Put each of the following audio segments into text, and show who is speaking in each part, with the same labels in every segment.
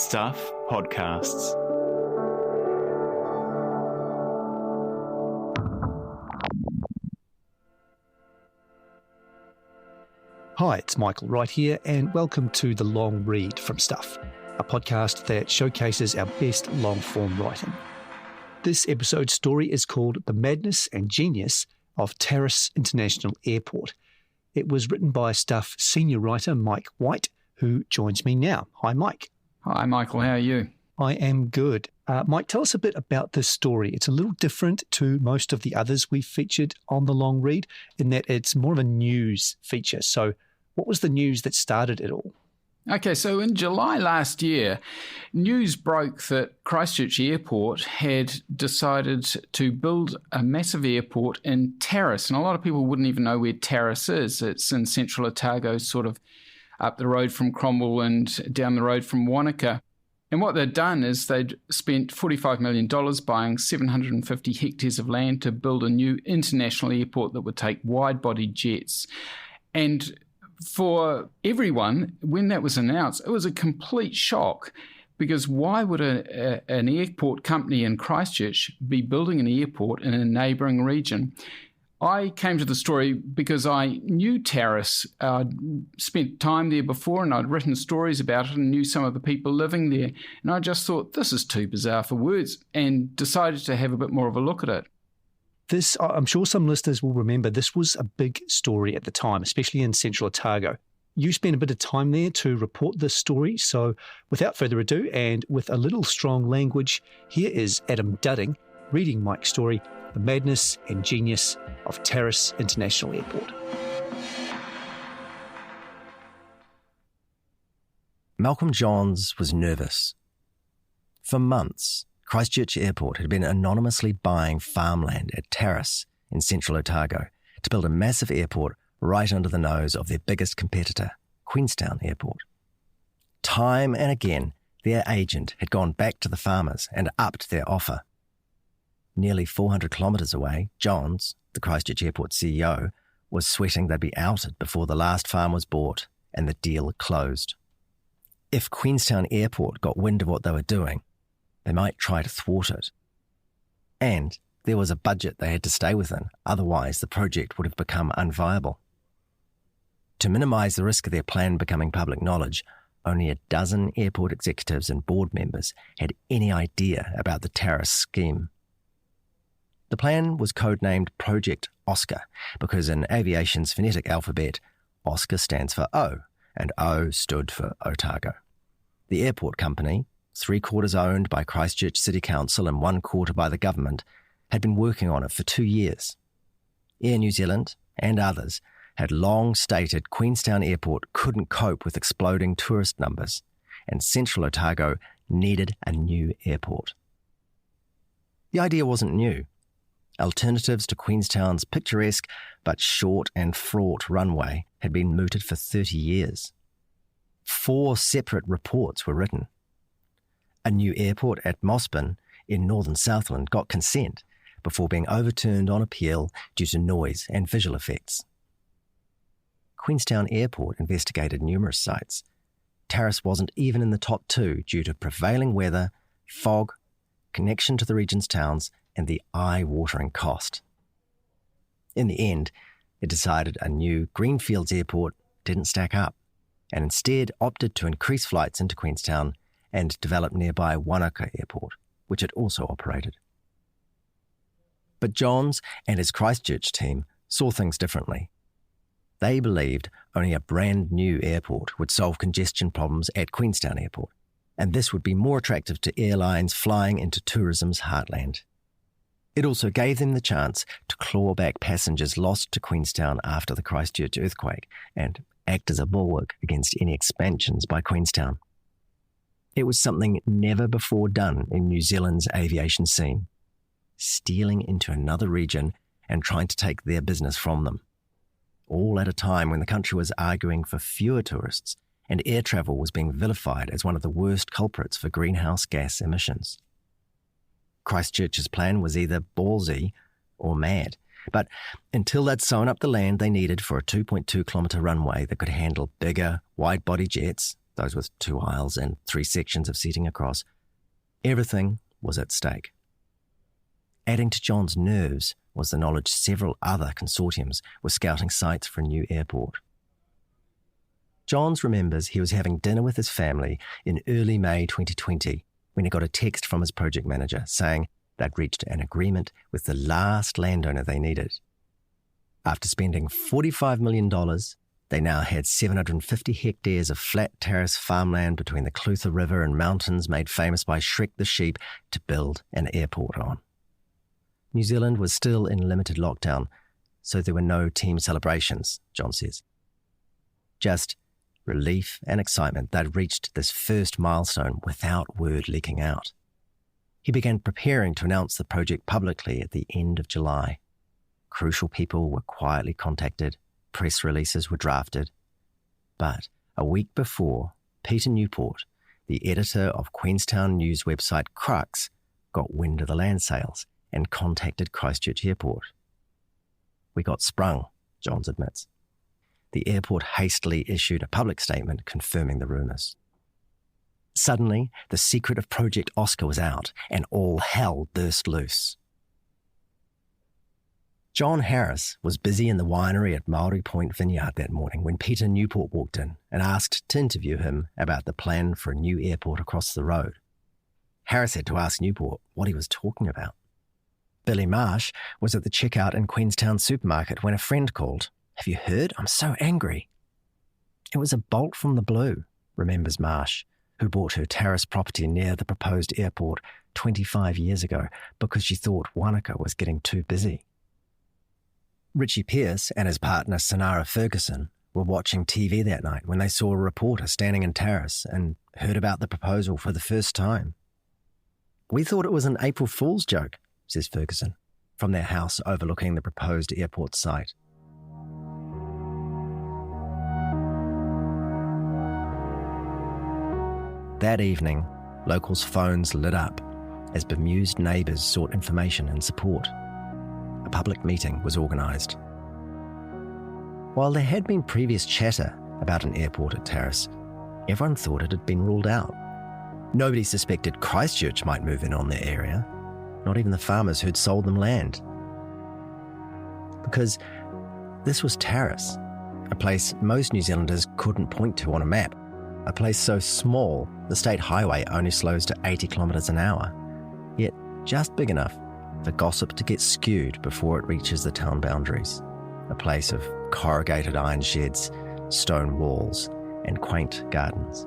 Speaker 1: Stuff Podcasts.
Speaker 2: Hi, it's Michael Wright here, and welcome to The Long Read from Stuff, a podcast that showcases our best long-form writing. This episode's story is called The Madness and Genius of Tarras International Airport. It was written by Stuff senior writer Mike White, who joins me now. Hi, Mike.
Speaker 3: Hi, Michael. How are you?
Speaker 2: I am good. Mike, tell us a bit about this story. It's a little different to most of the others we've featured on The Long Read in that it's more of a news feature. So what was the news that started it all?
Speaker 3: Okay, so in July last year, news broke that Christchurch Airport had decided to build a massive airport in Tarras. And a lot of people wouldn't even know where Tarras is. It's in Central Otago, sort of up the road from Cromwell and down the road from Wanaka. And what they'd done is they'd spent $45 million buying 750 hectares of land to build a new international airport that would take wide-body jets. And for everyone, when that was announced, it was a complete shock, because why would an airport company in Christchurch be building an airport in a neighbouring region? I came to the story because I knew Tarras. I'd spent time there before and I'd written stories about it and knew some of the people living there. And I just thought, this is too bizarre for words, and decided to have a bit more of a look at it.
Speaker 2: This, I'm sure some listeners will remember, this was a big story at the time, especially in Central Otago. You spent a bit of time there to report this story. So without further ado, and with a little strong language, here is Adam Dudding reading Mike's story, The Madness and Genius of Tarras International Airport.
Speaker 4: Malcolm Johns was nervous. For months, Christchurch Airport had been anonymously buying farmland at Tarras in Central Otago to build a massive airport right under the nose of their biggest competitor, Queenstown Airport. Time and again, their agent had gone back to the farmers and upped their offer. Nearly 400 kilometres away, Johns, the Christchurch Airport CEO, was sweating they'd be outed before the last farm was bought and the deal closed. If Queenstown Airport got wind of what they were doing, they might try to thwart it. And there was a budget they had to stay within, otherwise the project would have become unviable. To minimise the risk of their plan becoming public knowledge, only a dozen airport executives and board members had any idea about the Tarras scheme. The plan was codenamed Project Oscar because in aviation's phonetic alphabet, Oscar stands for O, and O stood for Otago. The airport company, 3/4 owned by Christchurch City Council and 1/4 by the government, had been working on it for 2 years. Air New Zealand and others had long stated Queenstown Airport couldn't cope with exploding tourist numbers, and Central Otago needed a new airport. The idea wasn't new. Alternatives to Queenstown's picturesque but short and fraught runway had been mooted for 30 years. 4 separate reports were written. A new airport at Mossburn in northern Southland got consent before being overturned on appeal due to noise and visual effects. Queenstown Airport investigated numerous sites. Tarras wasn't even in the top 2 due to prevailing weather, fog, connection to the region's towns, and the eye-watering cost. In the end, it decided a new Greenfields airport didn't stack up, and instead opted to increase flights into Queenstown and develop nearby Wanaka Airport, which it also operated. But Johns and his Christchurch team saw things differently. They believed only a brand new airport would solve congestion problems at Queenstown Airport, and this would be more attractive to airlines flying into tourism's heartland. It also gave them the chance to claw back passengers lost to Queenstown after the Christchurch earthquake and act as a bulwark against any expansions by Queenstown. It was something never before done in New Zealand's aviation scene, stealing into another region and trying to take their business from them, all at a time when the country was arguing for fewer tourists and air travel was being vilified as one of the worst culprits for greenhouse gas emissions. Christchurch's plan was either ballsy or mad, but until they'd sewn up the land they needed for a 2.2 kilometre runway that could handle bigger, wide-body jets, those with 2 aisles and 3 sections of seating across. Everything was at stake. Adding to John's nerves was the knowledge several other consortiums were scouting sites for a new airport. Johns remembers he was having dinner with his family in early May 2020 when he got a text from his project manager saying they'd reached an agreement with the last landowner they needed. After spending $45 million, they now had 750 hectares of flat terrace farmland between the Clutha River and mountains made famous by Shrek the sheep to build an airport on. New Zealand was still in limited lockdown, so there were no team celebrations, John says. Just relief and excitement they'd reached this first milestone without word leaking out. He began preparing to announce the project publicly at the end of July. Crucial people were quietly contacted, press releases were drafted. But a week before, Peter Newport, the editor of Queenstown news website Crux, got wind of the land sales and contacted Christchurch Airport. "We got sprung," Johns admits. The airport hastily issued a public statement confirming the rumours. Suddenly, the secret of Project Oscar was out and all hell burst loose. John Harris was busy in the winery at Maori Point Vineyard that morning when Peter Newport walked in and asked to interview him about the plan for a new airport across the road. Harris had to ask Newport what he was talking about. Billy Marsh was at the checkout in Queenstown supermarket when a friend called. "Have you heard? I'm so angry." It was a bolt from the blue, remembers Marsh, who bought her terrace property near the proposed airport 25 years ago because she thought Wanaka was getting too busy. Richie Pearce and his partner Sanara Ferguson were watching TV that night when they saw a reporter standing in Tarras and heard about the proposal for the first time. "We thought it was an April Fool's joke," says Ferguson, from their house overlooking the proposed airport site. That evening, locals' phones lit up as bemused neighbours sought information and support. A public meeting was organised. While there had been previous chatter about an airport at Tarras, everyone thought it had been ruled out. Nobody suspected Christchurch might move in on their area, not even the farmers who'd sold them land. Because this was Tarras, a place most New Zealanders couldn't point to on a map, a place so small the state highway only slows to 80 kilometres an hour, yet just big enough for gossip to get skewed before it reaches the town boundaries, a place of corrugated iron sheds, stone walls, and quaint gardens.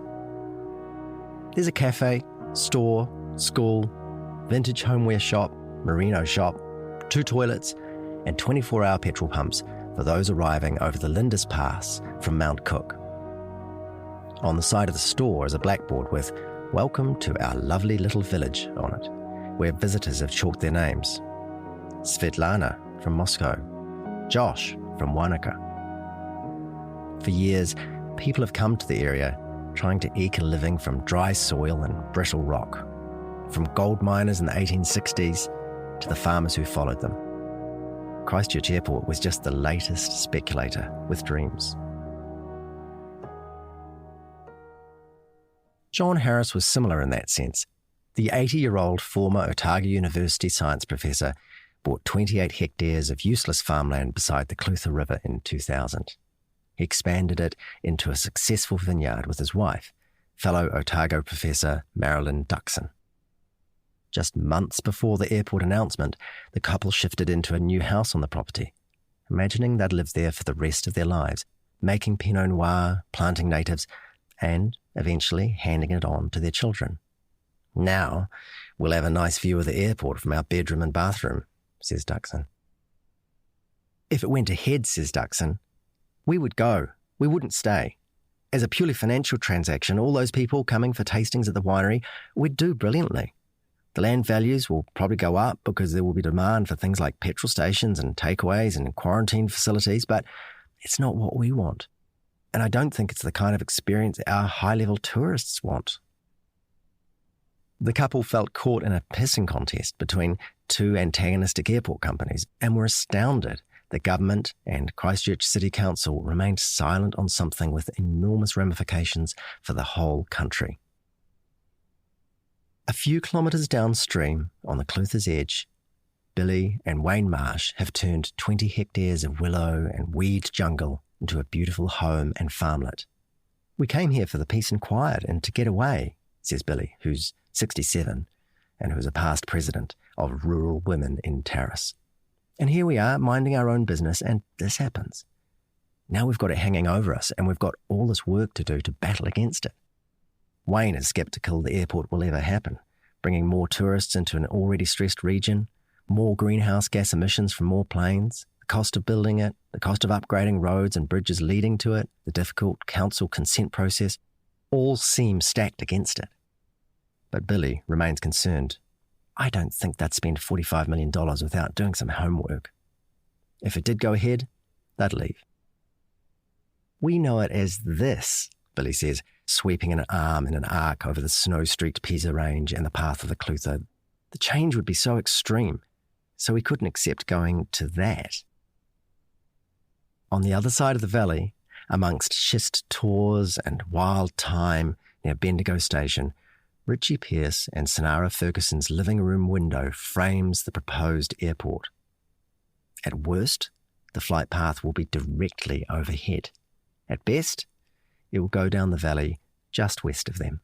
Speaker 4: There's a cafe, store, school, vintage homeware shop, merino shop, 2 toilets, and 24-hour petrol pumps for those arriving over the Lindis Pass from Mount Cook. On the side of the store is a blackboard with "Welcome to our lovely little village" on it, where visitors have chalked their names. Svetlana from Moscow, Josh from Wanaka. For years, people have come to the area trying to eke a living from dry soil and brittle rock, from gold miners in the 1860s to the farmers who followed them. Christchurch Airport was just the latest speculator with dreams. John Harris was similar in that sense. The 80-year-old former Otago University science professor bought 28 hectares of useless farmland beside the Clutha River in 2000. He expanded it into a successful vineyard with his wife, fellow Otago professor Marilyn Duxon. Just months before the airport announcement, the couple shifted into a new house on the property, imagining they'd live there for the rest of their lives, making Pinot Noir, planting natives, and eventually handing it on to their children. "Now, we'll have a nice view of the airport from our bedroom and bathroom," says Duxon. "If it went ahead," says Duxon, "we would go. We wouldn't stay. As a purely financial transaction, all those people coming for tastings at the winery would do brilliantly. The land values will probably go up because there will be demand for things like petrol stations and takeaways and quarantine facilities, but it's not what we want. And I don't think it's the kind of experience our high-level tourists want." The couple felt caught in a pissing contest between 2 antagonistic airport companies and were astounded the government and Christchurch City Council remained silent on something with enormous ramifications for the whole country. A few kilometres downstream, on the Clutha's edge, Billy and Wayne Marsh have turned 20 hectares of willow and weed jungle into a beautiful home and farmlet. "We came here for the peace and quiet and to get away," says Billy, who's 67 and who's a past president of Rural Women in Tarras. "And here we are, minding our own business, and this happens. Now we've got it hanging over us, and we've got all this work to do to battle against it." Wayne is sceptical the airport will ever happen, bringing more tourists into an already stressed region, more greenhouse gas emissions from more planes, the cost of building it, the cost of upgrading roads and bridges leading to it, the difficult council consent process, all seem stacked against it. But Billy remains concerned. "I don't think they'd spend $45 million without doing some homework. If it did go ahead, they'd leave." "We know it as this," Billy says, sweeping an arm in an arc over the snow-streaked Pisa Range and the path of the Clutha. "The change would be so extreme, so we couldn't accept going to that." On the other side of the valley, amongst schist tors and wild thyme near Bendigo Station, Richie Pearce and Sonara Ferguson's living room window frames the proposed airport. At worst, the flight path will be directly overhead. At best, it will go down the valley just west of them.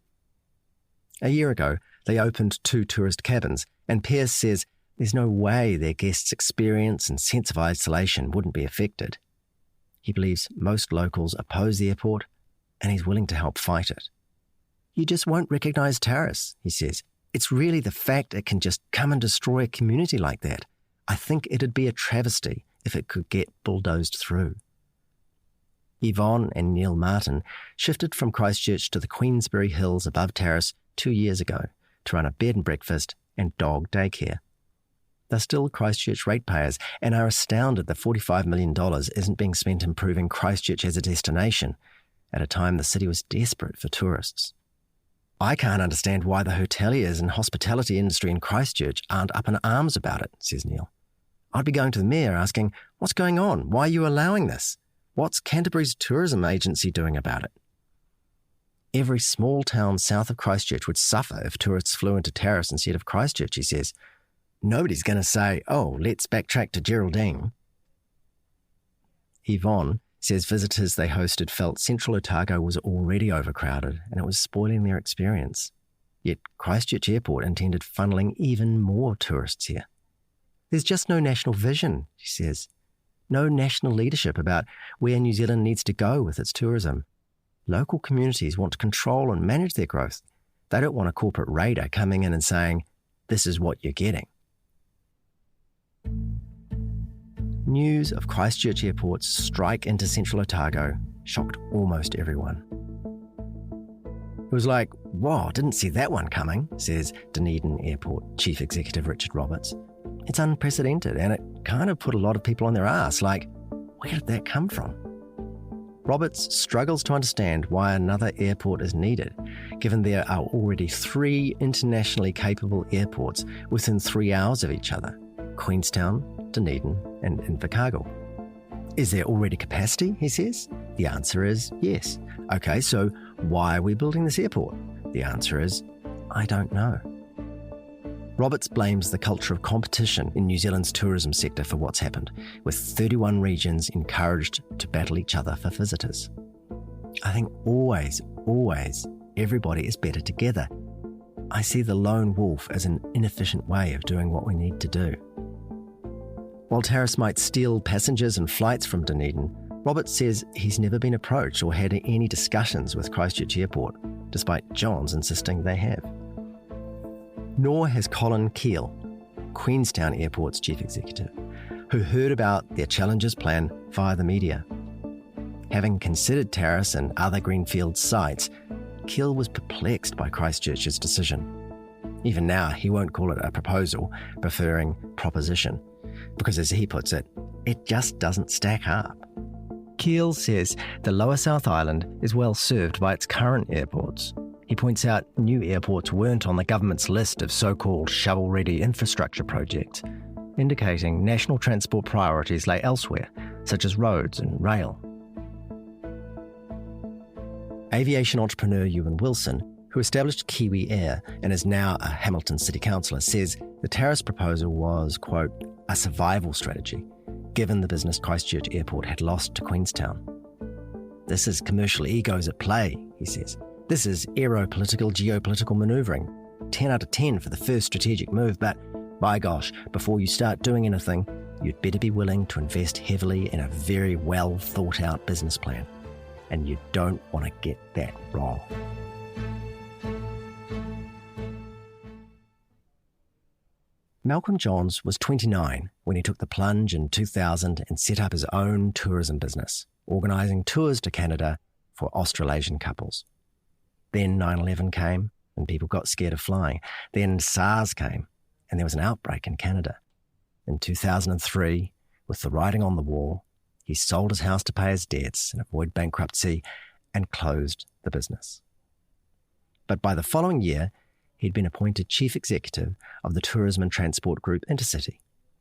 Speaker 4: A year ago, they opened 2 tourist cabins, and Pearce says there's no way their guests' experience and sense of isolation wouldn't be affected. He believes most locals oppose the airport, and he's willing to help fight it. "You just won't recognise Tarras," he says. "It's really the fact it can just come and destroy a community like that. I think it'd be a travesty if it could get bulldozed through." Yvonne and Neil Martin shifted from Christchurch to the Queensbury Hills above Tarras 2 years ago to run a bed and breakfast and dog daycare. They're still Christchurch ratepayers and are astounded that $45 million isn't being spent improving Christchurch as a destination at a time the city was desperate for tourists. "I can't understand why the hoteliers and hospitality industry in Christchurch aren't up in arms about it," says Neil. "I'd be going to the mayor asking, what's going on? Why are you allowing this? What's Canterbury's tourism agency doing about it?" Every small town south of Christchurch would suffer if tourists flew into Tarras instead of Christchurch, he says. "Nobody's going to say, oh, let's backtrack to Geraldine." Yvonne says visitors they hosted felt Central Otago was already overcrowded and it was spoiling their experience. Yet Christchurch Airport intended funneling even more tourists here. "There's just no national vision," she says. "No national leadership about where New Zealand needs to go with its tourism. Local communities want to control and manage their growth. They don't want a corporate raider coming in and saying, this is what you're getting." News of Christchurch Airport's strike into Central Otago shocked almost everyone. "It was like, whoa, didn't see that one coming," says Dunedin Airport Chief Executive Richard Roberts. "It's unprecedented and it kind of put a lot of people on their ass, like, where did that come from?" Roberts struggles to understand why another airport is needed, given there are already 3 internationally capable airports within 3 hours of each other: Queenstown, Dunedin and Invercargill. "Is there already capacity?" he says. The answer is yes. "Okay, so why are we building this airport?" The answer is, I don't know. Roberts blames the culture of competition in New Zealand's tourism sector for what's happened, with 31 regions encouraged to battle each other for visitors. "I think always, everybody is better together. I see the lone wolf as an inefficient way of doing what we need to do." While Tarras might steal passengers and flights from Dunedin, Roberts says he's never been approached or had any discussions with Christchurch Airport, despite John's insisting they have. Nor has Colin Keel, Queenstown Airport's chief executive, who heard about their Challenges plan via the media. Having considered Tarras and other greenfield sites, Keel was perplexed by Christchurch's decision. Even now, he won't call it a proposal, preferring proposition, because as he puts it, it just doesn't stack up. Keel says the Lower South Island is well served by its current airports. He points out new airports weren't on the government's list of so-called shovel-ready infrastructure projects, indicating national transport priorities lay elsewhere, such as roads and rail. Aviation entrepreneur Ewan Wilson, who established Kiwi Air and is now a Hamilton City Councillor, says the Tarras proposal was, quote, a survival strategy, given the business Christchurch Airport had lost to Queenstown. This is commercial egos at play, he says. This is aeropolitical geopolitical manoeuvring. 10 out of 10 for the first strategic move, but by gosh, before you start doing anything, you'd better be willing to invest heavily in a very well thought out business plan. And you don't want to get that wrong. Malcolm Johns was 29 when he took the plunge in 2000 and set up his own tourism business, organising tours to Canada for Australasian couples. Then 9/11 came and people got scared of flying. Then SARS came and there was an outbreak in Canada. In 2003, with the writing on the wall, he sold his house to pay his debts and avoid bankruptcy and closed the business. But by the following year, he'd been appointed chief executive of the tourism and transport group Intercity.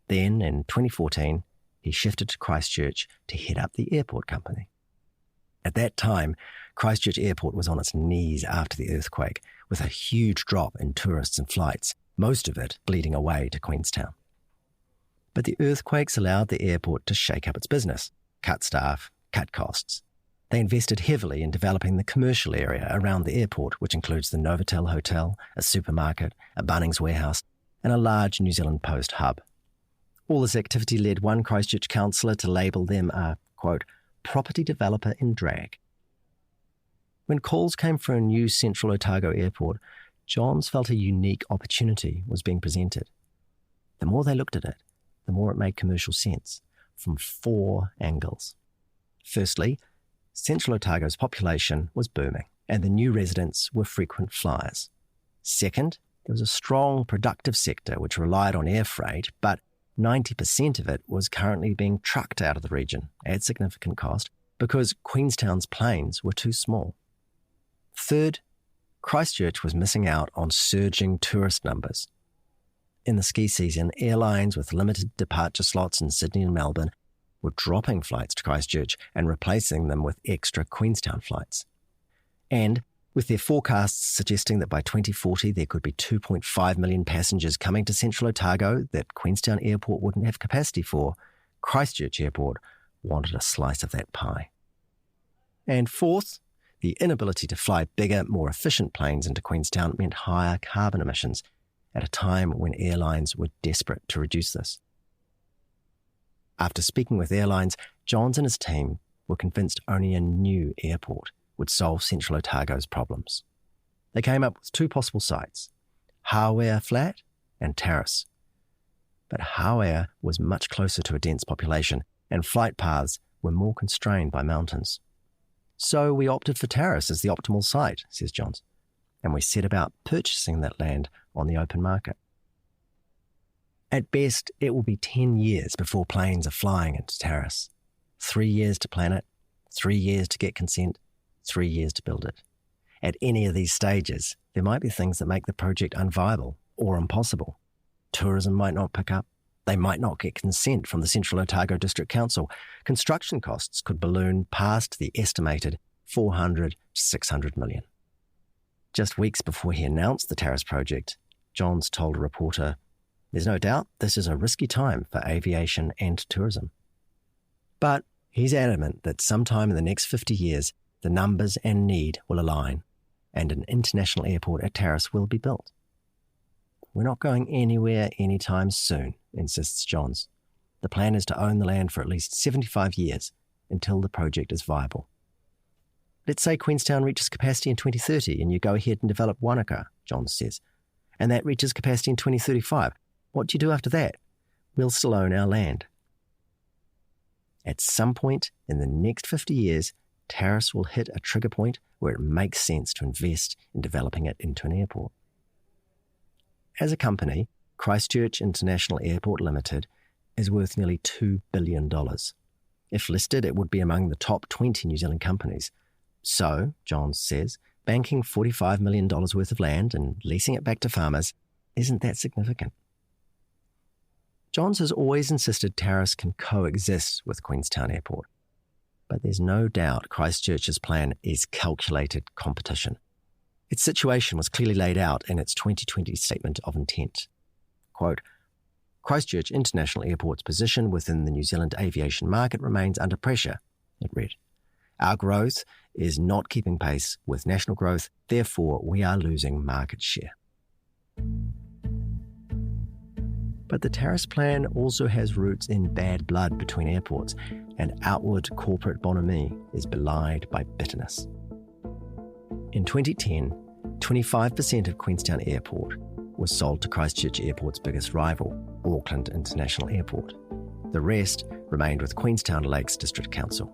Speaker 4: Then, in 2014, he shifted to Christchurch to head up the airport company. At that time, Christchurch Airport was on its knees after the earthquake, with a huge drop in tourists and flights, most of it bleeding away to Queenstown. But the earthquakes allowed the airport to shake up its business, cut staff, cut costs. They invested heavily in developing the commercial area around the airport, which includes the Novotel Hotel, a supermarket, a Bunnings warehouse, and a large New Zealand Post hub. All this activity led one Christchurch councillor to label them a, quote, property developer in drag. When calls came for a new Central Otago airport, Johns felt a unique opportunity was being presented. The more they looked at it, the more it made commercial sense, from 4 angles. Firstly, Central Otago's population was booming, and the new residents were frequent flyers. Second, there was a strong productive sector which relied on air freight, but 90% of it was currently being trucked out of the region at significant cost because Queenstown's planes were too small. Third, Christchurch was missing out on surging tourist numbers. In the ski season, airlines with limited departure slots in Sydney and Melbourne were dropping flights to Christchurch and replacing them with extra Queenstown flights. And with their forecasts suggesting that by 2040 there could be 2.5 million passengers coming to Central Otago that Queenstown Airport wouldn't have capacity for, Christchurch Airport wanted a slice of that pie. And fourth, the inability to fly bigger, more efficient planes into Queenstown meant higher carbon emissions at a time when airlines were desperate to reduce this. After speaking with airlines, Johns and his team were convinced only a new airport would solve Central Otago's problems. They came up with 2 possible sites, Hawea Flat and Tarras. But Hawea was much closer to a dense population and flight paths were more constrained by mountains. So we opted for Tarras as the optimal site, says Johns, and we set about purchasing that land on the open market. At best, it will be 10 years before planes are flying into Tarras. 3 years to plan it, 3 years to get consent, 3 years to build it. At any of these stages, there might be things that make the project unviable or impossible. Tourism might not pick up. They might not get consent from the Central Otago District Council. Construction costs could balloon past the estimated 400 to 600 million. Just weeks before he announced the Tarras project, Johns told a reporter, "There's no doubt this is a risky time for aviation and tourism." But he's adamant that sometime in the next 50 years, the numbers and need will align, and an international airport at Tarras will be built. "We're not going anywhere anytime soon," insists Johns. "The plan is to own the land for at least 75 years until the project is viable." "Let's say Queenstown reaches capacity in 2030 and you go ahead and develop Wanaka," Johns says, "and that reaches capacity in 2035. What do you do after that? We'll still own our land." At some point in the next 50 years, Tarras will hit a trigger point where it makes sense to invest in developing it into an airport. As a company, Christchurch International Airport Limited is worth nearly $2 billion. If listed, it would be among the top 20 New Zealand companies. So, Johns says, banking $45 million worth of land and leasing it back to farmers isn't that significant. Johns has always insisted Tarras can coexist with Queenstown Airport. But there's no doubt Christchurch's plan is calculated competition. Its situation was clearly laid out in its 2020 statement of intent. Quote, Christchurch International Airport's position within the New Zealand aviation market remains under pressure, it read. Our growth is not keeping pace with national growth, therefore we are losing market share. But the Tarras plan also has roots in bad blood between airports, and outward corporate bonhomie is belied by bitterness. In 2010, 25% of Queenstown Airport was sold to Christchurch Airport's biggest rival, Auckland International Airport. The rest remained with Queenstown Lakes District Council.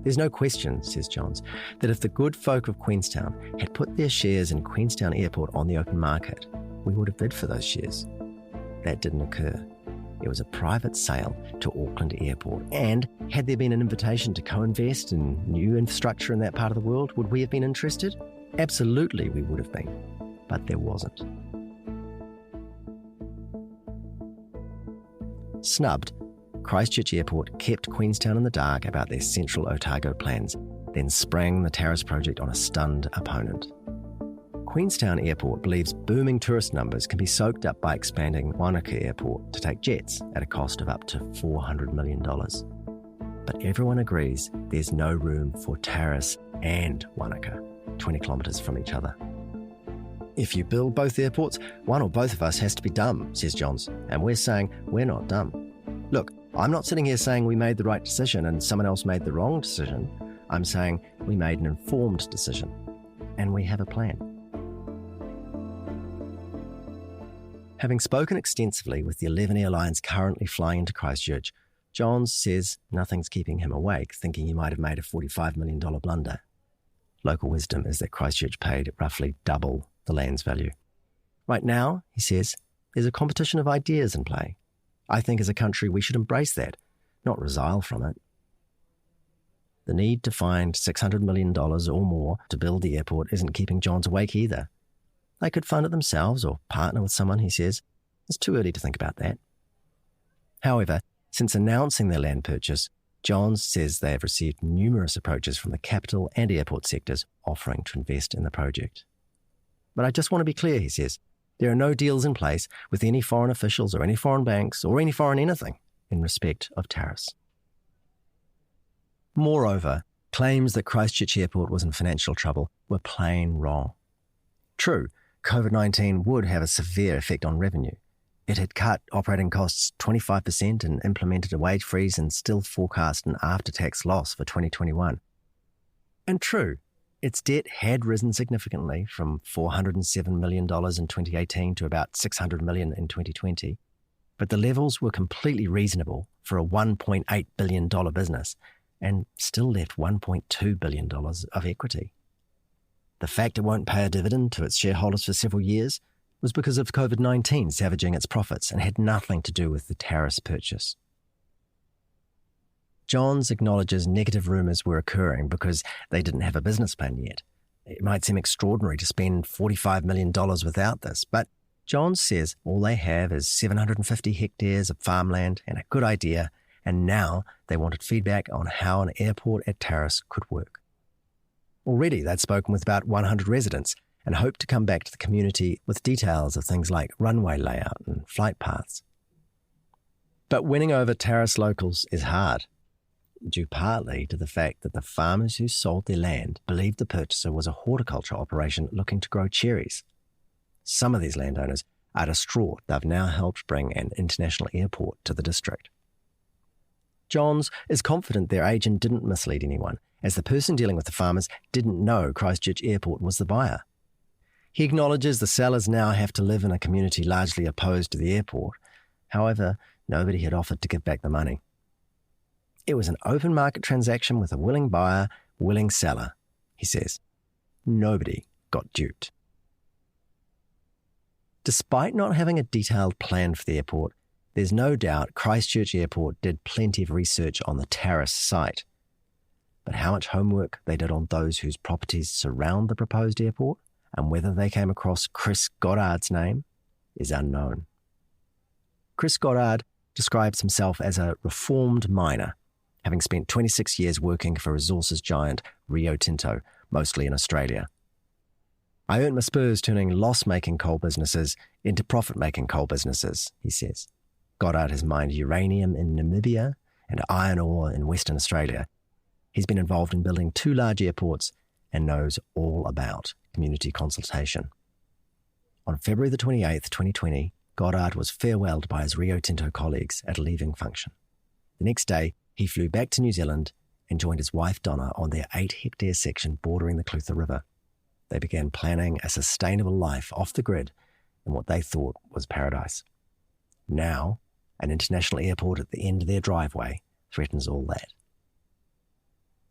Speaker 4: There's no question, says Johns, that if the good folk of Queenstown had put their shares in Queenstown Airport on the open market, we would have bid for those shares. That didn't occur. It was a private sale to Auckland Airport. And had there been an invitation to co-invest in new infrastructure in that part of the world, would we have been interested? Absolutely we would have been. But there wasn't. Snubbed, Christchurch Airport kept Queenstown in the dark about their Central Otago plans, then sprang the Tarras project on a stunned opponent. Queenstown Airport believes booming tourist numbers can be soaked up by expanding Wanaka Airport to take jets at a cost of up to $400 million. But everyone agrees there's no room for Tarras and Wanaka, 20 kilometres from each other. If you build both airports, one or both of us has to be dumb, says Johns, and we're saying we're not dumb. Look, I'm not sitting here saying we made the right decision and someone else made the wrong decision. I'm saying we made an informed decision, and we have a plan. Having spoken extensively with the 11 airlines currently flying into Christchurch, Johns says nothing's keeping him awake, thinking he might have made a $45 million blunder. Local wisdom is that Christchurch paid roughly double the land's value. Right now, he says, there's a competition of ideas in play. I think as a country we should embrace that, not resile from it. The need to find $600 million or more to build the airport isn't keeping Johns awake either. They could fund it themselves or partner with someone, he says. It's too early to think about that. However, since announcing their land purchase, Johns says they have received numerous approaches from the capital and airport sectors offering to invest in the project. But I just want to be clear, he says. There are no deals in place with any foreign officials or any foreign banks or any foreign anything in respect of Tarras. Moreover, claims that Christchurch Airport was in financial trouble were plain wrong. True, COVID-19 would have a severe effect on revenue. It had cut operating costs 25% and implemented a wage freeze and still forecast an after-tax loss for 2021. And true, its debt had risen significantly from $407 million in 2018 to about $600 million in 2020, but the levels were completely reasonable for a $1.8 billion business and still left $1.2 billion of equity. The fact it won't pay a dividend to its shareholders for several years was because of COVID-19 savaging its profits and had nothing to do with the Tarras purchase. Johns acknowledges negative rumours were occurring because they didn't have a business plan yet. It might seem extraordinary to spend $45 million without this, but Johns says all they have is 750 hectares of farmland and a good idea, and now they wanted feedback on how an airport at Tarras could work. Already they'd spoken with about 100 residents and hoped to come back to the community with details of things like runway layout and flight paths. But winning over Tarras locals is hard, due partly to the fact that the farmers who sold their land believed the purchaser was a horticulture operation looking to grow cherries. Some of these landowners are distraught they've now helped bring an international airport to the district. Johns is confident their agent didn't mislead anyone, as the person dealing with the farmers didn't know Christchurch Airport was the buyer. He acknowledges the sellers now have to live in a community largely opposed to the airport. However, nobody had offered to give back the money. It was an open market transaction with a willing buyer, willing seller, he says. Nobody got duped. Despite not having a detailed plan for the airport, there's no doubt Christchurch Airport did plenty of research on the Tarras site. But how much homework they did on those whose properties surround the proposed airport and whether they came across Chris Goddard's name is unknown. Chris Goddard describes himself as a reformed miner, having spent 26 years working for resources giant Rio Tinto, mostly in Australia. I earned my spurs turning loss-making coal businesses into profit-making coal businesses, he says. Goddard has mined uranium in Namibia and iron ore in Western Australia. He's been involved in building 2 large airports and knows all about community consultation. On February the 28th, 2020, Goddard was farewelled by his Rio Tinto colleagues at a leaving function. The next day, he flew back to New Zealand and joined his wife Donna on their 8-hectare section bordering the Clutha River. They began planning a sustainable life off the grid in what they thought was paradise. Now, an international airport at the end of their driveway threatens all that.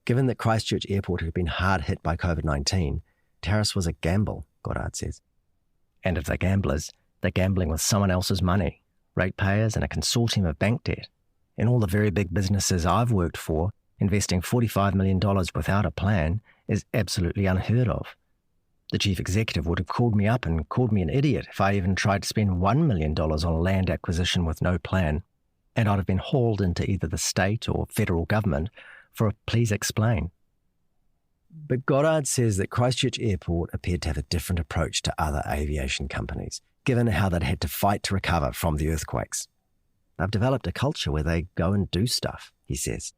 Speaker 4: Given that Christchurch Airport had been hard hit by COVID-19, Tarras was a gamble, Goddard says. And if they're gamblers, they're gambling with someone else's money, ratepayers and a consortium of bank debt. In all the very big businesses I've worked for, investing $45 million without a plan is absolutely unheard of. The chief executive would have called me up and called me an idiot if I even tried to spend $1 million on a land acquisition with no plan, and I'd have been hauled into either the state or federal government for a please explain. But Goddard says that Christchurch Airport appeared to have a different approach to other aviation companies, given how they'd had to fight to recover from the earthquakes. They've developed a culture where they go and do stuff, he says.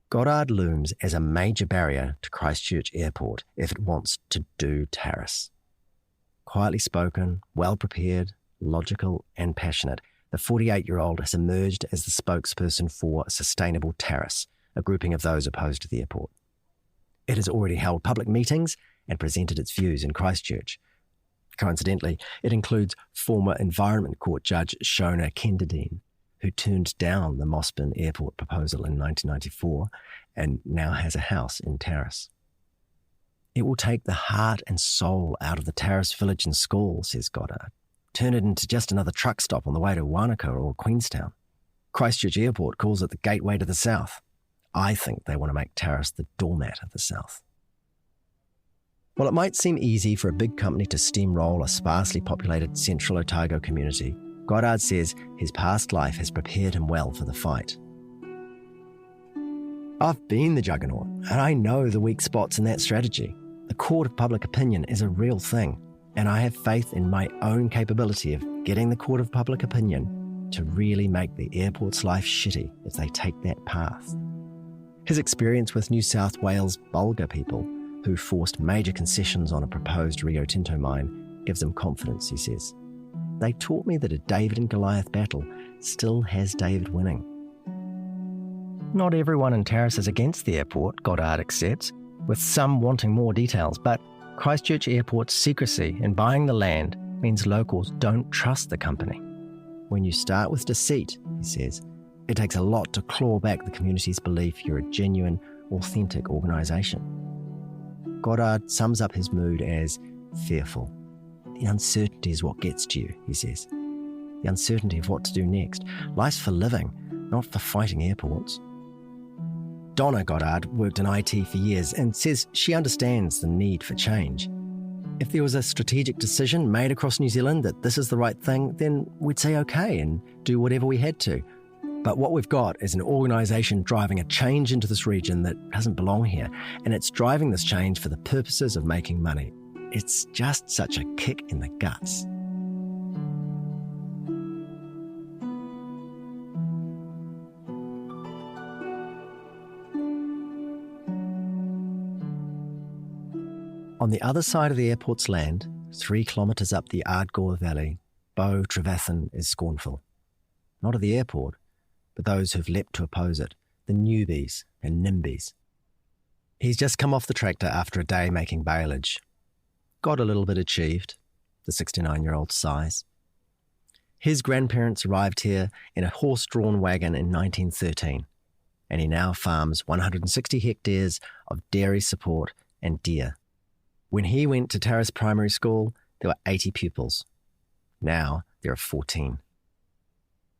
Speaker 4: Goddard looms as a major barrier to Christchurch Airport if it wants to do Tarras. Quietly spoken, well-prepared, logical and passionate, the 48-year-old has emerged as the spokesperson for Sustainable Tarras, a grouping of those opposed to the airport. It has already held public meetings and presented its views in Christchurch. Coincidentally, it includes former Environment Court Judge Shona Kenderdine, who turned down the Mossburn Airport proposal in 1994 and now has a house in Tarras. It will take the heart and soul out of the Tarras village and school, says Goddard. Turn it into just another truck stop on the way to Wanaka or Queenstown. Christchurch Airport calls it the gateway to the south. I think they want to make Tarras the doormat of the south. While it might seem easy for a big company to steamroll a sparsely populated Central Otago community, Goddard says his past life has prepared him well for the fight. I've been the juggernaut, and I know the weak spots in that strategy. The court of public opinion is a real thing, and I have faith in my own capability of getting the court of public opinion to really make the airport's life shitty if they take that path. His experience with New South Wales Bulga people, who forced major concessions on a proposed Rio Tinto mine, gives him confidence, he says. They taught me that a David and Goliath battle still has David winning. Not everyone in Tarras is against the airport, Goddard accepts, with some wanting more details, but Christchurch Airport's secrecy in buying the land means locals don't trust the company. When you start with deceit, he says, it takes a lot to claw back the community's belief you're a genuine, authentic organisation. Goddard sums up his mood as fearful. The uncertainty is what gets to you, he says. The uncertainty of what to do next. Life's for living, not for fighting airports. Donna Goddard worked in IT for years and says she understands the need for change. If there was a strategic decision made across New Zealand that this is the right thing, then we'd say okay and do whatever we had to. But what we've got is an organisation driving a change into this region that doesn't belong here, and it's driving this change for the purposes of making money. It's just such a kick in the guts. On the other side of the airport's land, 3 kilometres up the Ardgour Valley, Beau Trevathan is scornful. Not of the airport, but those who've leapt to oppose it, the newbies and NIMBYs. He's just come off the tractor after a day making baleage. Got a little bit achieved, the 69-year-old sighs. His grandparents arrived here in a horse-drawn wagon in 1913, and he now farms 160 hectares of dairy support and deer. When he went to Tarras Primary School, there were 80 pupils. Now there are 14.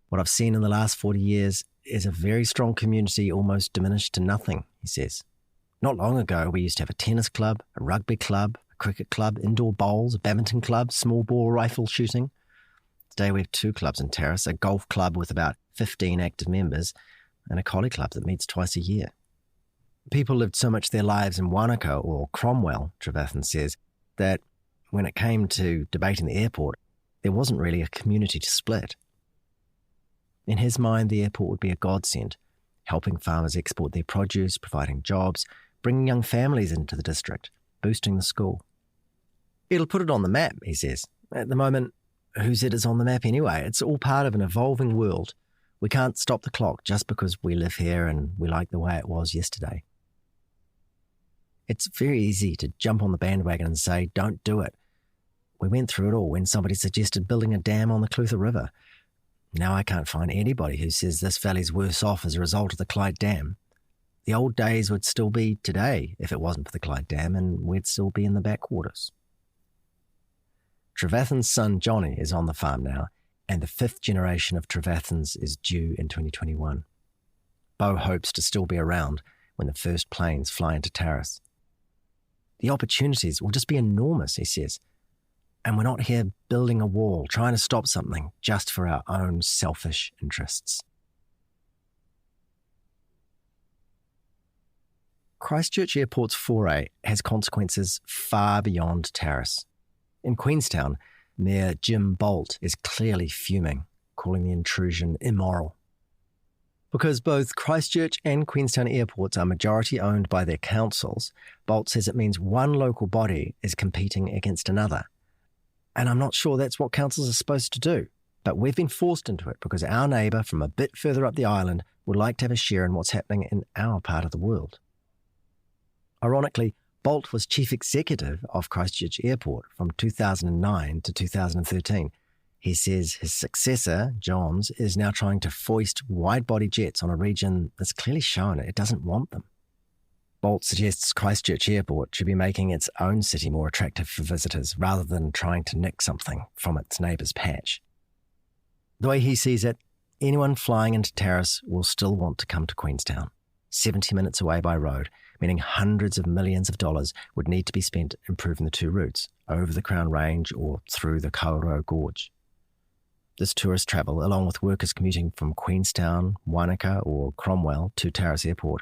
Speaker 4: What I've seen in the last 40 years is a very strong community almost diminished to nothing, he says. Not long ago, we used to have a tennis club, a rugby club, a cricket club, indoor bowls, a badminton club, small bore rifle shooting. Today we have 2 clubs in Tarras, a golf club with about 15 active members and a collie club that meets twice a year. People lived so much of their lives in Wanaka or Cromwell, Trevathan says, that when it came to debating the airport, there wasn't really a community to split. In his mind, the airport would be a godsend, helping farmers export their produce, providing jobs, bringing young families into the district, boosting the school. It'll put it on the map, he says. At the moment, whose it is on the map anyway? It's all part of an evolving world. We can't stop the clock just because we live here and we like the way it was yesterday. It's very easy to jump on the bandwagon and say, don't do it. We went through it all when somebody suggested building a dam on the Clutha River. Now I can't find anybody who says this valley's worse off as a result of the Clyde Dam. The old days would still be today if it wasn't for the Clyde Dam, and we'd still be in the backwaters. Trevathan's son Johnny is on the farm now, and the 5th generation of Trevathans is due in 2021. Bo hopes to still be around when the first planes fly into Tarras. The opportunities will just be enormous, he says. And we're not here building a wall, trying to stop something just for our own selfish interests. Christchurch Airport's foray has consequences far beyond Tarras. In Queenstown, Mayor Jim Bolt is clearly fuming, calling the intrusion immoral. Because both Christchurch and Queenstown airports are majority owned by their councils, Bolt says it means one local body is competing against another. And I'm not sure that's what councils are supposed to do. But we've been forced into it because our neighbour from a bit further up the island would like to have a share in what's happening in our part of the world. Ironically, Bolt was chief executive of Christchurch Airport from 2009 to 2013. He says his successor, Johns, is now trying to foist wide-body jets on a region that's clearly shown it doesn't want them. Bolt suggests Christchurch Airport should be making its own city more attractive for visitors rather than trying to nick something from its neighbour's patch. The way he sees it, anyone flying into Tarras will still want to come to Queenstown, 70 minutes away by road, meaning hundreds of millions of dollars would need to be spent improving the 2 routes, over the Crown Range or through the Kauro Gorge. This tourist travel, along with workers commuting from Queenstown, Wanaka or Cromwell to Tarras Airport,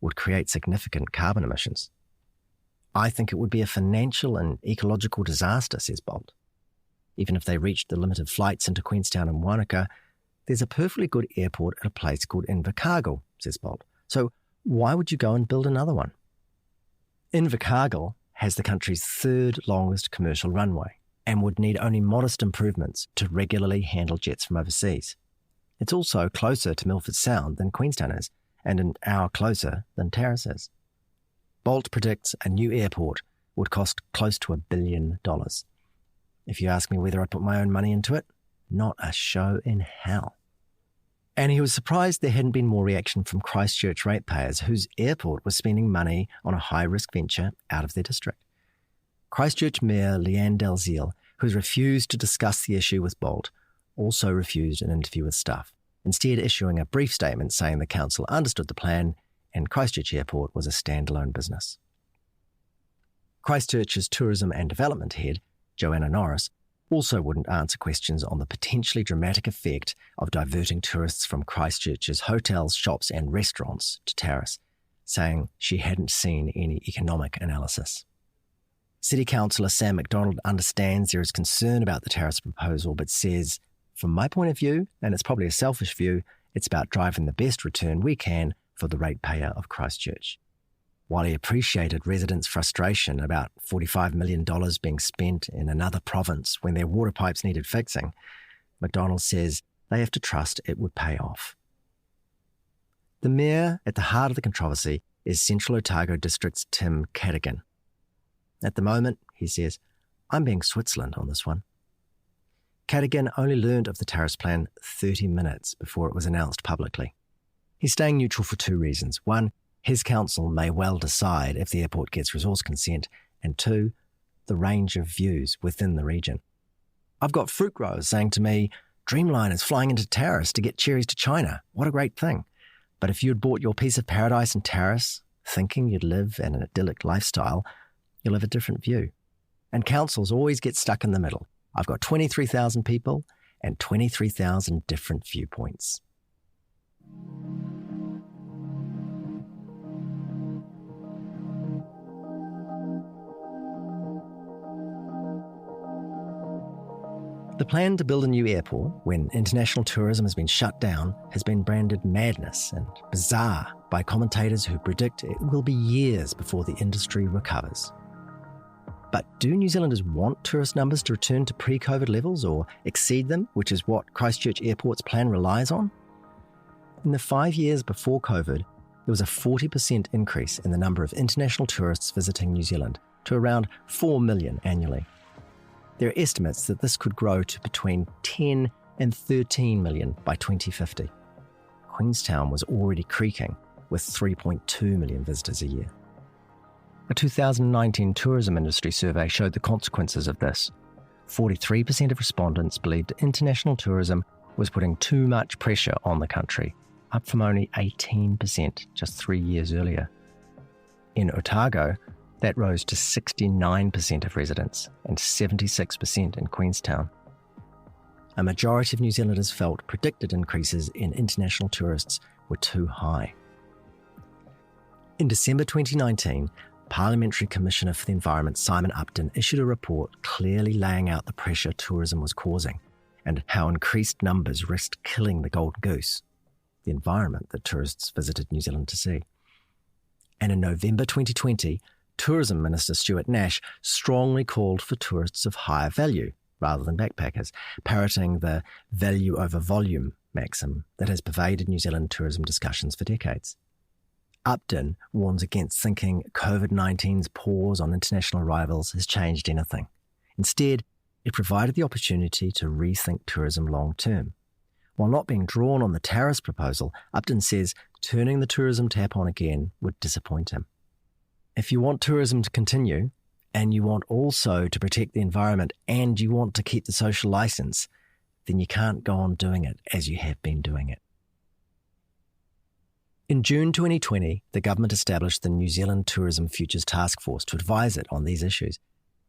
Speaker 4: would create significant carbon emissions. I think it would be a financial and ecological disaster, says Bolt. Even if they reached the limit of flights into Queenstown and Wanaka, there's a perfectly good airport at a place called Invercargill, says Bolt. So why would you go and build another one? Invercargill has the country's 3rd longest commercial runway and would need only modest improvements to regularly handle jets from overseas. It's also closer to Milford Sound than Queenstown is, and an hour closer than Tarras is. Bolt predicts a new airport would cost close to $1 billion. If you ask me whether I'd put my own money into it, not a show in hell. And he was surprised there hadn't been more reaction from Christchurch ratepayers whose airport was spending money on a high-risk venture out of their district. Christchurch Mayor Leanne Dalziel, who's refused to discuss the issue with Bolt, also refused an interview with Stuff, instead issuing a brief statement saying the council understood the plan and Christchurch Airport was a standalone business. Christchurch's tourism and development head, Joanna Norris, also wouldn't answer questions on the potentially dramatic effect of diverting tourists from Christchurch's hotels, shops and restaurants to Tarras, saying she hadn't seen any economic analysis. City Councillor Sam McDonald understands there is concern about the Tarras proposal, but says, from my point of view, and it's probably a selfish view, it's about driving the best return we can for the ratepayer of Christchurch. While he appreciated residents' frustration about $45 million being spent in another province when their water pipes needed fixing, McDonald says they have to trust it would pay off. The mayor at the heart of the controversy is Central Otago District's Tim Cadigan. At the moment, he says, I'm being Switzerland on this one. Cadigan only learned of the Tarras plan 30 minutes before it was announced publicly. He's staying neutral for 2 reasons. 1, his council may well decide if the airport gets resource consent, and 2, the range of views within the region. I've got fruit growers saying to me, Dreamline is flying into Tarras to get cherries to China. What a great thing. But if you'd bought your piece of paradise in Tarras, thinking you'd live in an idyllic lifestyle, you'll have a different view. And councils always get stuck in the middle. I've got 23,000 people, and 23,000 different viewpoints. The plan to build a new airport when international tourism has been shut down has been branded madness and bizarre by commentators who predict it will be years before the industry recovers. But do New Zealanders want tourist numbers to return to pre-COVID levels or exceed them, which is what Christchurch Airport's plan relies on? In the 5 years before COVID, there was a 40% increase in the number of international tourists visiting New Zealand to around 4 million annually. There are estimates that this could grow to between 10 and 13 million by 2050. Queenstown was already creaking with 3.2 million visitors a year. A 2019 tourism industry survey showed the consequences of this. 43% of respondents believed international tourism was putting too much pressure on the country, up from only 18% just 3 years earlier. In Otago, that rose to 69% of residents and 76% in Queenstown. A majority of New Zealanders felt predicted increases in international tourists were too high. In December 2019, Parliamentary Commissioner for the Environment Simon Upton issued a report clearly laying out the pressure tourism was causing and how increased numbers risked killing the golden goose, the environment that tourists visited New Zealand to see. And in November 2020, Tourism Minister Stuart Nash strongly called for tourists of higher value rather than backpackers, parroting the value over volume maxim that has pervaded New Zealand tourism discussions for decades. Upton warns against thinking COVID-19's pause on international arrivals has changed anything. Instead, it provided the opportunity to rethink tourism long term. While not being drawn on the Tarras proposal, Upton says turning the tourism tap on again would disappoint him. If you want tourism to continue, and you want also to protect the environment, and you want to keep the social licence, then you can't go on doing it as you have been doing it. In June 2020, the government established the New Zealand Tourism Futures Task Force to advise it on these issues.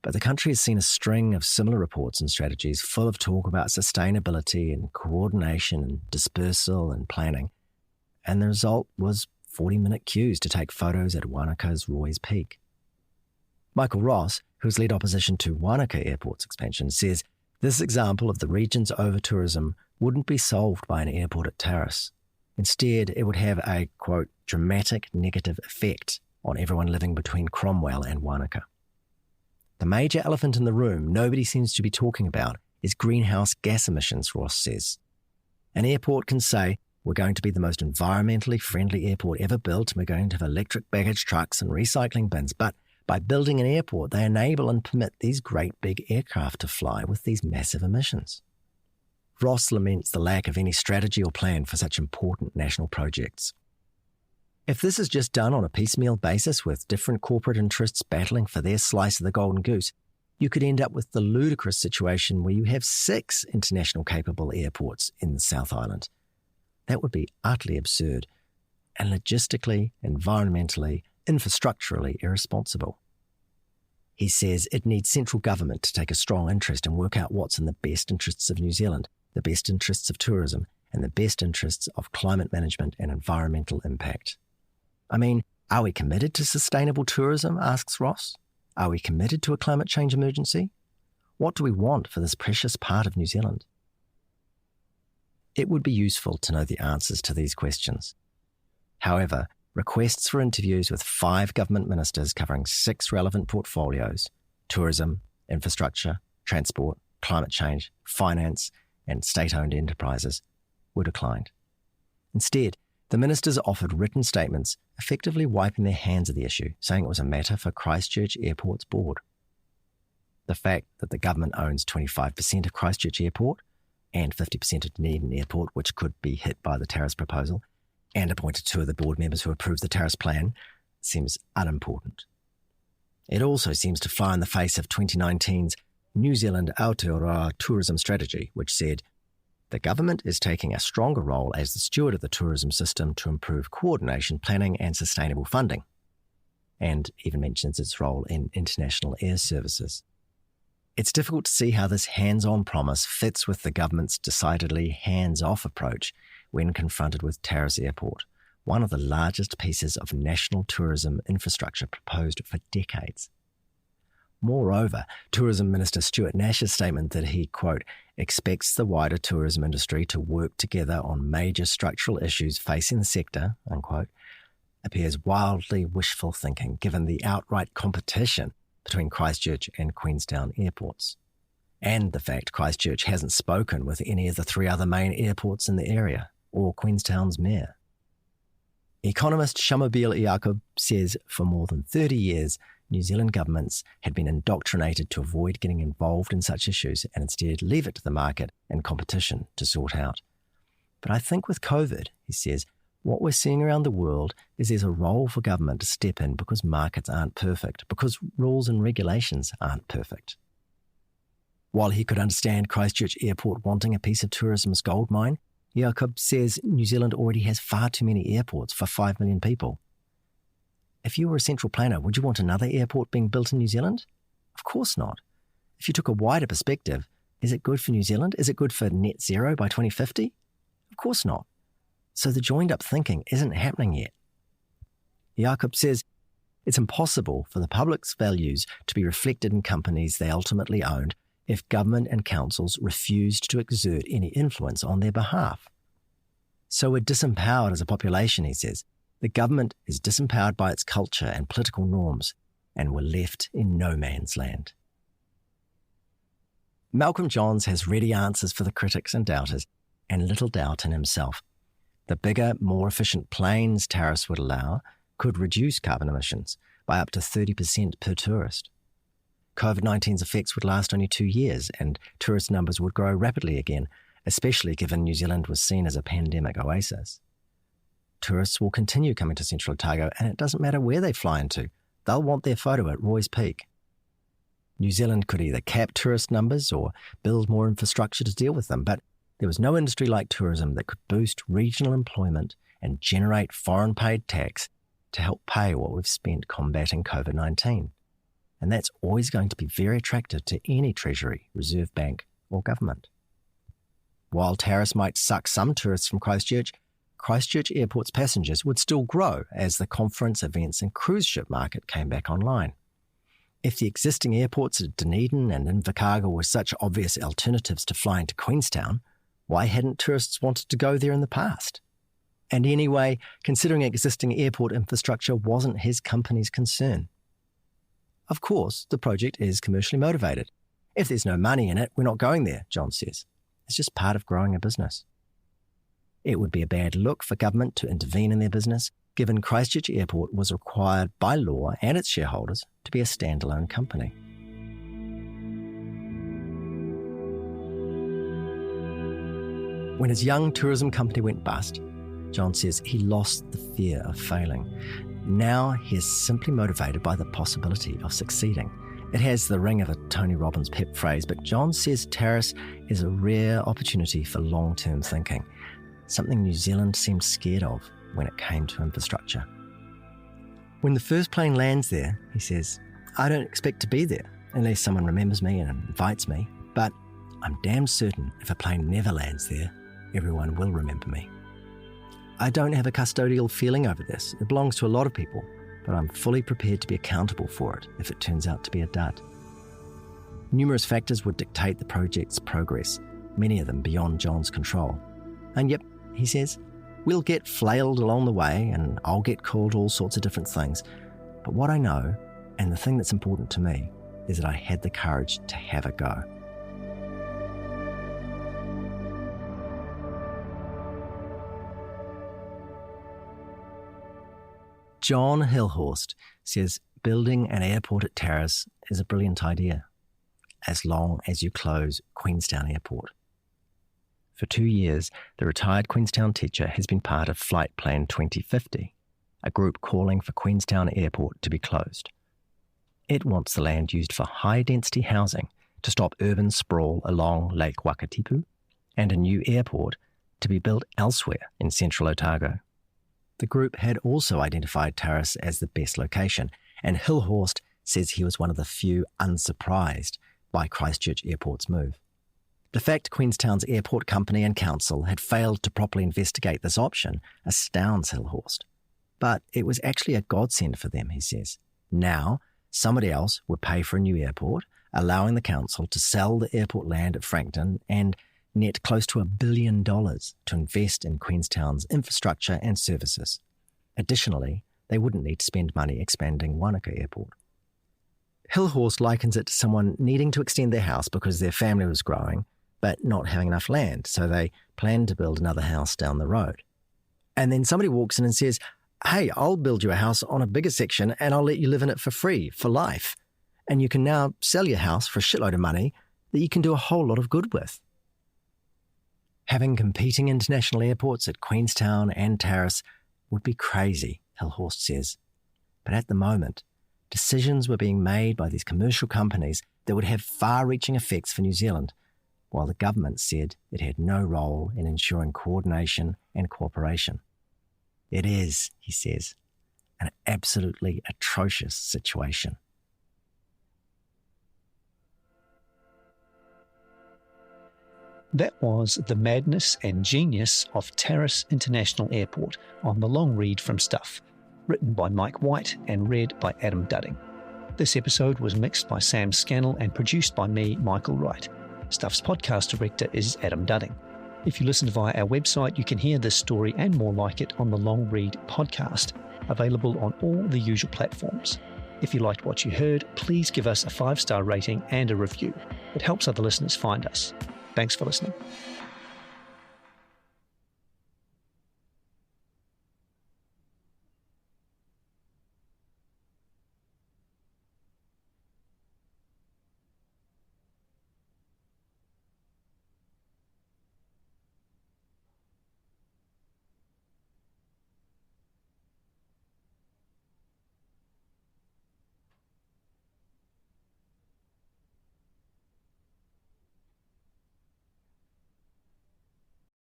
Speaker 4: But the country has seen a string of similar reports and strategies full of talk about sustainability and coordination and dispersal and planning. And the result was 40-minute queues to take photos at Wanaka's Roy's Peak. Michael Ross, who has led opposition to Wanaka Airport's expansion, says this example of the region's over-tourism wouldn't be solved by an airport at Tarras. Instead, it would have a, quote, dramatic negative effect on everyone living between Cromwell and Wanaka. The major elephant in the room nobody seems to be talking about is greenhouse gas emissions, Ross says. An airport can say, we're going to be the most environmentally friendly airport ever built, and we're going to have electric baggage trucks and recycling bins, but by building an airport, they enable and permit these great big aircraft to fly with these massive emissions. Ross laments the lack of any strategy or plan for such important national projects. If this is just done on a piecemeal basis with different corporate interests battling for their slice of the golden goose, you could end up with the ludicrous situation where you have 6 international capable airports in the South Island. That would be utterly absurd and logistically, environmentally, infrastructurally irresponsible. He says it needs central government to take a strong interest and work out what's in the best interests of New Zealand, the best interests of tourism, and the best interests of climate management and environmental impact. I mean, are we committed to sustainable tourism, asks Ross? Are we committed to a climate change emergency? What do we want for this precious part of New Zealand? It would be useful to know the answers to these questions. However, requests for interviews with 5 government ministers covering 6 relevant portfolios, tourism, infrastructure, transport, climate change, finance, and state-owned enterprises, were declined. Instead, the ministers offered written statements effectively wiping their hands of the issue, saying it was a matter for Christchurch Airport's board. The fact that the government owns 25% of Christchurch Airport and 50% of Dunedin Airport, which could be hit by the Tarras proposal, and appointed 2 of the board members who approved the Tarras plan, seems unimportant. It also seems to fly in the face of 2019's New Zealand Aotearoa tourism strategy, which said, the government is taking a stronger role as the steward of the tourism system to improve coordination, planning and sustainable funding, and even mentions its role in international air services. It's difficult to see how this hands-on promise fits with the government's decidedly hands-off approach when confronted with Tarras Airport, one of the largest pieces of national tourism infrastructure proposed for decades. Moreover, Tourism Minister Stuart Nash's statement that he, quote, expects the wider tourism industry to work together on major structural issues facing the sector, unquote, appears wildly wishful thinking given the outright competition between Christchurch and Queenstown airports, and the fact Christchurch hasn't spoken with any of the three other main airports in the area, or Queenstown's mayor. Economist Shamobeel Iacob says for more than 30 years, New Zealand governments had been indoctrinated to avoid getting involved in such issues and instead leave it to the market and competition to sort out. But I think with COVID, he says, what we're seeing around the world is there's a role for government to step in because markets aren't perfect, because rules and regulations aren't perfect. While he could understand Christchurch Airport wanting a piece of tourism's goldmine, Iacob says New Zealand already has far too many airports for 5 million people. If you were a central planner, would you want another airport being built in New Zealand? Of course not. If you took a wider perspective, is it good for New Zealand? Is it good for net zero by 2050? Of course not. So the joined-up thinking isn't happening yet. Iacob says it's impossible for the public's values to be reflected in companies they ultimately owned if government and councils refused to exert any influence on their behalf. So we're disempowered as a population, he says. The government is disempowered by its culture and political norms, and we're left in no man's land. Malcolm Johns has ready answers for the critics and doubters, and little doubt in himself. The bigger, more efficient planes Tarras would allow could reduce carbon emissions by up to 30% per tourist. COVID-19's effects would last only 2 years, and tourist numbers would grow rapidly again, especially given New Zealand was seen as a pandemic oasis. Tourists will continue coming to Central Otago, and it doesn't matter where they fly into. They'll want their photo at Roy's Peak. New Zealand could either cap tourist numbers or build more infrastructure to deal with them, but there was no industry like tourism that could boost regional employment and generate foreign-paid tax to help pay what we've spent combating COVID-19. And that's always going to be very attractive to any Treasury, Reserve Bank or government. While Tarras might suck some tourists from Christchurch, Christchurch Airport's passengers would still grow as the conference, events and cruise ship market came back online. If the existing airports at Dunedin and Invercargill were such obvious alternatives to flying to Queenstown, why hadn't tourists wanted to go there in the past? And anyway, considering existing airport infrastructure wasn't his company's concern. Of course, the project is commercially motivated. If there's no money in it, we're not going there, John says. It's just part of growing a business. It would be a bad look for government to intervene in their business, given Christchurch Airport was required by law and its shareholders to be a standalone company. When his young tourism company went bust, John says he lost the fear of failing. Now he is simply motivated by the possibility of succeeding. It has the ring of a Tony Robbins pep phrase, but John says Tarras is a rare opportunity for long-term thinking, something New Zealand seemed scared of when it came to infrastructure. When the first plane lands there, he says, I don't expect to be there unless someone remembers me and invites me, but I'm damn certain if a plane never lands there, everyone will remember me. I don't have a custodial feeling over this. It belongs to a lot of people, but I'm fully prepared to be accountable for it if it turns out to be a dud. Numerous factors would dictate the project's progress, many of them beyond John's control. And yep, he says, we'll get flailed along the way and I'll get called all sorts of different things. But what I know, and the thing that's important to me, is that I had the courage to have a go. John Hillhorst says building an airport at Tarras is a brilliant idea, as long as you close Queenstown Airport. For 2 years, the retired Queenstown teacher has been part of Flight Plan 2050, a group calling for Queenstown Airport to be closed. It wants the land used for high-density housing to stop urban sprawl along Lake Wakatipu and a new airport to be built elsewhere in Central Otago. The group had also identified Tarras as the best location, and Hillhorst says he was one of the few unsurprised by Christchurch Airport's move. The fact Queenstown's airport company and council had failed to properly investigate this option astounds Hillhorst. But it was actually a godsend for them, he says. Now, somebody else would pay for a new airport, allowing the council to sell the airport land at Frankton and net close to $1 billion to invest in Queenstown's infrastructure and services. Additionally, they wouldn't need to spend money expanding Wanaka Airport. Hillhorst likens it to someone needing to extend their house because their family was growing, but not having enough land, so they planned to build another house down the road. And then somebody walks in and says, "Hey, I'll build you a house on a bigger section and I'll let you live in it for free, for life. And you can now sell your house for a shitload of money that you can do a whole lot of good with." Having competing international airports at Queenstown and Tarras would be crazy, Hillhorst says. But at the moment, decisions were being made by these commercial companies that would have far-reaching effects for New Zealand, while the government said it had no role in ensuring coordination and cooperation. It is, he says, an absolutely atrocious situation.
Speaker 2: That was The Madness and Genius of Tarras International Airport on the long read from Stuff, written by Mike White and read by Adam Dudding. This episode was mixed by Sam Scannell and produced by me, Michael Wright. Stuff's podcast director is Adam Dudding. If you listen via our website, you can hear this story and more like it on the Long Read podcast, available on all the usual platforms. If you liked what you heard, please give us a 5-star rating and a review. It helps other listeners find us. Thanks for listening.